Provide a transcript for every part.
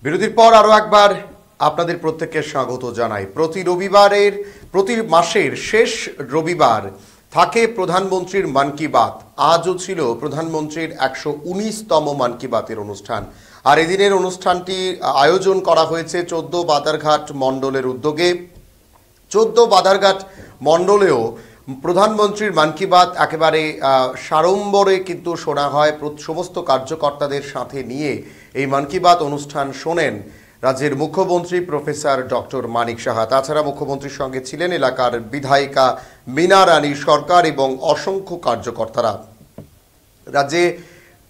বিরতির পর আরো একবার আপনাদের প্রত্যেককে স্বাগত জানাই। প্রতি মাসের শেষ রবিবার থাকে প্রধানমন্ত্রীর মন কি বাত। আজও ছিল প্রধানমন্ত্রীর 119তম মন কি বাতের অনুষ্ঠান। আর এদিনের অনুষ্ঠানটি আয়োজন করা হয়েছে 14 বাদারঘাট মণ্ডলের উদ্যোগে। 14 বাদারঘাট মণ্ডলেও প্রধানমন্ত্রীর মন কি বাত একেবারে সাড়ম্বরে কিন্তু শোনা হয়। সমস্ত কার্যকর্তাদের সাথে নিয়ে এই মন কি বাত অনুষ্ঠান শোনেন রাজ্যের মুখ্যমন্ত্রী প্রফেসর ডক্টর মানিক সাহা। তাছাড়া মুখ্যমন্ত্রীর সঙ্গে ছিলেন এলাকার বিধায়িকা মীনা রানী সরকার এবং অসংখ্য কার্যকর্তারা। রাজ্যে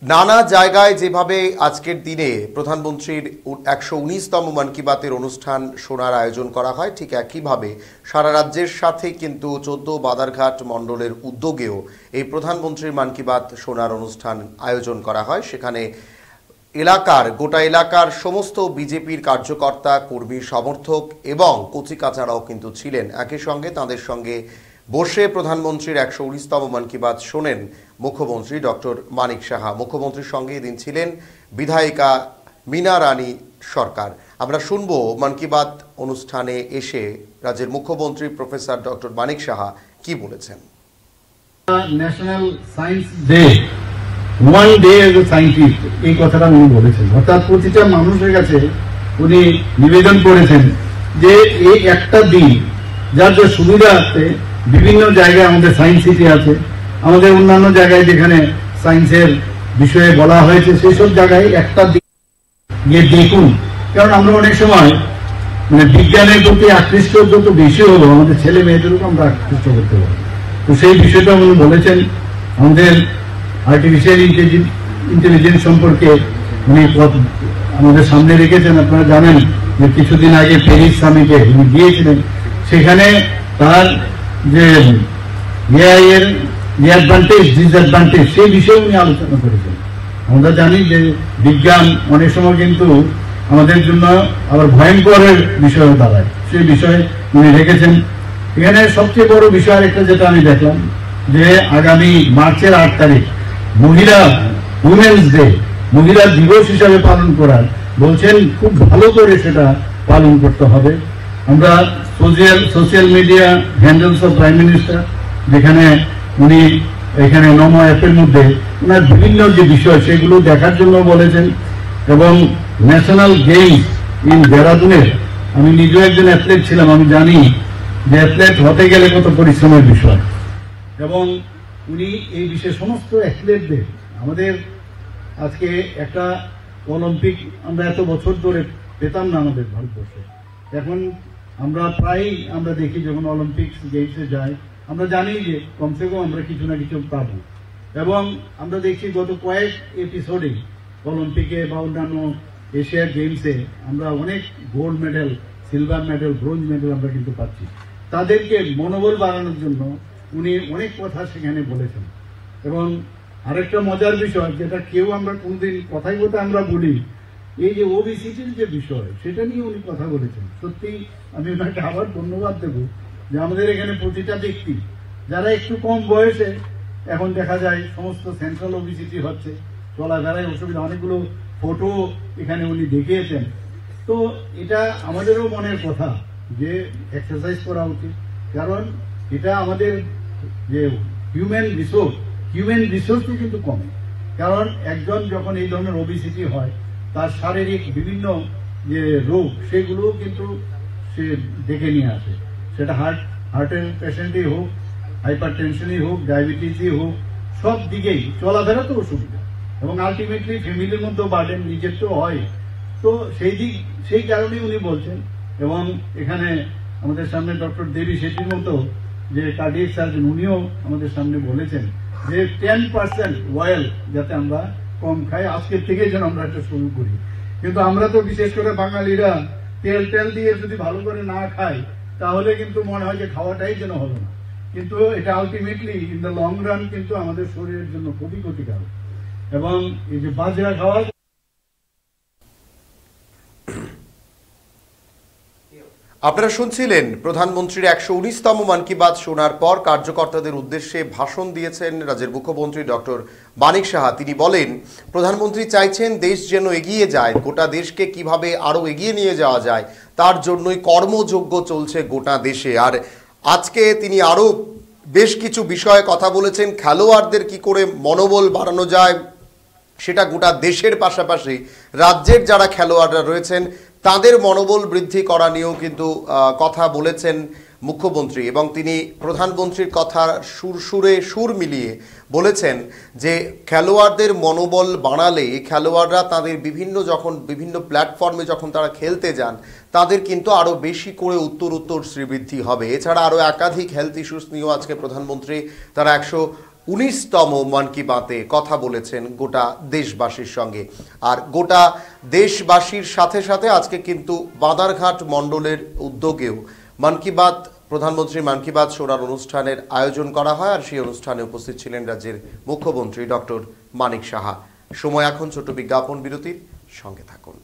নানা জায়গায় যেভাবে আজকের দিনে প্রধানমন্ত্রীর 119তম মন কি বাতের অনুষ্ঠান শোনার আয়োজন করা হয়, ঠিক একইভাবে সারা রাজ্যের সাথে কিন্তু 14 বাদারঘাট মণ্ডলের উদ্যোগেও এই প্রধানমন্ত্রীর মন কি বাত শোনার অনুষ্ঠান আয়োজন করা হয়। সেখানে গোটা এলাকার সমস্ত বিজেপির কার্যকর্তা, কর্মী, সমর্থক এবং কচিকাচারাও কিন্তু ছিলেন। একই সঙ্গে তাদের সঙ্গে বসে প্রধানমন্ত্রীর 119তম মন কি বাত শোনেন মুখ্যমন্ত্রী ডক্টর মানিক সাহা। মুখ্যমন্ত্রীর সঙ্গে এদিন ছিলেন বিধায়িকা মীনা রানী সরকার। আমরা শুনব মন কি বাত অনুষ্ঠানে এসে রাজ্যের মুখ্যমন্ত্রী প্রফেসর ডক্টর মানিক সাহা কি বলেছেন। National science day, one day as a scientist, এই কথাটা উনি বলেছেন। অর্থাৎ প্রতিটা মানুষের কাছে উনি নিবেদন করেছেন যে এই একটা দিন যার যে সুবিধা আছে, বিভিন্ন জায়গায় আমাদের সায়েন্স সিটি আছে, আমাদের অন্যান্য জায়গায় যেখানে সায়েন্সের বিষয়ে বলা হয়েছে সেই সব জায়গায় একটা দিন গিয়ে দেখুন। কারণ আমরা অনেক সময় বিজ্ঞানের প্রতি আকৃষ্ট যত বেশি হলো, আমাদের ছেলে মেয়েদেরকে আমরা আকৃষ্ট করতে পারি। তো সেই বিষয়টা উনি বলেছেন। আমাদের আর্টিফিশিয়াল ইন্টেলিজেন্স সম্পর্কে উনি আমাদের সামনে রেখেছেন। আপনারা জানেন যে কিছুদিন আগে প্যারিস সামিটে উনি গিয়েছিলেন। সেখানে তার যে এআই এর অ্যাডভান্টেজ, ডিসঅ্যাডভান্টেজ, সেই বিষয়ে উনি আলোচনা করেছেন। আমরা জানি যে বিজ্ঞান অনেক সময় কিন্তু আমাদের জন্য আবার ভয়ঙ্করের বিষয় দাঁড়ায়, সেই বিষয়ে উনি রেখেছেন। এখানে সবচেয়ে বড় বিষয় একটা যেটা আমি দেখলাম যে আগামী মার্চের 8 তারিখ উইমেন্স ডে, মহিলা দিবস হিসাবে পালন করার বলছেন। খুব ভালো করে সেটা পালন করতে হবে। আমরা social media handles of prime minister, যেখানে উনি এখানে নমো অ্যাপের মধ্যে ওনার বিভিন্ন যে বিষয় সেগুলো দেখার জন্য বলেছেন। এবং ন্যাশনাল গেমস ইন দেহরাদুনের, আমি নিজেও একজন অ্যাথলেট ছিলাম, আমি জানি যে অ্যাথলেট হতে গেলে কত পরিশ্রমের বিষয়। এবং উনি এই বিষয়ে সমস্ত অ্যাথলেটদের, আমাদের আজকে একটা অলিম্পিক আমরা এত বছর ধরে পেতাম না আমাদের ভারতবর্ষে। এখন আমরা প্রায়ই আমরা দেখি যখন অলিম্পিক গেমসে যাই, আমরা জানি যে কমসে কম আমরা কিছু না কিছু পাবো। এবং আমরা দেখছি গত কয়েক এপিসোডে অলিম্পিকে বা অন্যান্য এশিয়ার গেমসে আমরা অনেক gold medal, silver medal, bronze medal আমরা কিন্তু পাচ্ছি। তাদেরকে মনোবল বাড়ানোর জন্য উনি অনেক কথা সেখানে বলেছেন। এবং আরেকটা মজার বিষয়, যেটা কেউ আমরা কোনদিন কথাই কথা আমরা বলি, এই যে ওবিসিটির যে বিষয়, সেটা নিয়ে উনি কথা বলেছেন। সত্যি আমি ওনাকে আবার ধন্যবাদ দেব যে আমাদের এখানে প্রতিটা ব্যক্তি যারা একটু কম বয়সে, এখন দেখা যায় সমস্ত সেন্ট্রাল ওবিসিটি হচ্ছে, চলাফেরায় অসুবিধা, অনেকগুলো ফটো এখানে উনি দেখিয়েছেন। তো এটা আমাদেরও মনের কথা যে এক্সারসাইজ করা উচিত। কারণ এটা আমাদের যে হিউম্যান রিসোর্সটি কিন্তু কমে। কারণ একজন যখন এই ধরনের ওবিসিটি হয়, তার শারীরিক বিভিন্ন যে রোগ সেগুলোও কিন্তু সে ডেকে নিয়ে আসে। সেটা হার্টের পেশেন্টই হোক, হাইপার টেনশনই হোক, ডায়াবেটিসই হোক, সব দিকেই চলাফেরা তো অসুবিধা। এবং আলটিমেটলি ফ্যামিলির মধ্যেও বার্ডেন নিজের তো হয়। তো সেই কারণেই উনি বলছেন। এবং এখানে আমাদের সামনে ডক্টর দেবী শেঠির মতো যে কার্ডিয়াক সার্জন, উনিও আমাদের সামনে বলেছেন যে 10% অয়েল যাতে আমরা কম খাই, আজকের থেকে যেন আমরা একটা শুরু করি। কিন্তু আমরা তো বিশেষ করে বাঙালিরা তেল দিয়ে যদি ভালো করে না খাই, তাহলে কিন্তু মনে হয় যে খাওয়াটাই যেন হলো না। কিন্তু এটা ultimately in the long run কিন্তু আমাদের শরীরের জন্য খুবই ক্ষতিকারক। এবং এই যে বাজরা খাওয়া, আপনারা শুনছিলেন প্রধানমন্ত্রীর ১১৯তম মন কি বাত শোনার পর কার্যকর্তাদের উদ্দেশ্যে ভাষণ দিয়েছেন রাজ্যের মুখ্যমন্ত্রী ডক্টর মানিক সাহা। তিনি বলেন, প্রধানমন্ত্রী চাইছেন দেশ যেন এগিয়ে যায়, গোটা দেশকে কিভাবে আরো এগিয়ে নিয়ে যাওয়া যায় তার জন্যই কর্মযজ্ঞ চলছে গোটা দেশে। আর আজকে তিনি আরো বেশ কিছু বিষয়ে কথা বলেছেন। খেলোয়াড়দের কি করে মনোবল বাড়ানো যায় সেটা গোটা দেশের পাশাপাশি রাজ্যের যারা খেলোয়াড়রা রয়েছেন তাদের মনোবল বৃদ্ধি করা নিয়েও কিন্তু কথা বলেছেন মুখ্যমন্ত্রী। এবং তিনি প্রধানমন্ত্রীর কথা সুর মিলিয়ে বলেছেন যে খেলোয়াড়দের মনোবল বাড়ালে খেলোয়াড়রা তাদের বিভিন্ন প্ল্যাটফর্মে যখন তারা খেলতে যান তাদের কিন্তু আরও বেশি করে উত্তর শ্রীবৃদ্ধি হবে। এছাড়া আরও একাধিক হেলথ ইস্যুস নিয়েও আজকে প্রধানমন্ত্রী তারা ১১৯তম মন কি বাতে কথা বলেছেন গোটা দেশবাসীর সঙ্গে। আর গোটা দেশবাসীর সাথে সাথে আজকে কিন্তু বাদারঘাট মণ্ডলের উদ্যোগেও মন কি বাত প্রধানমন্ত্রী মন কি বাত শোনার অনুষ্ঠানের আয়োজন করা হয়। আর সেই অনুষ্ঠানে উপস্থিত ছিলেন রাজ্যের মুখ্যমন্ত্রী ডক্টর মানিক সাহা। সময় এখন ছোট বিজ্ঞাপন বিরতির, সঙ্গে থাকুন।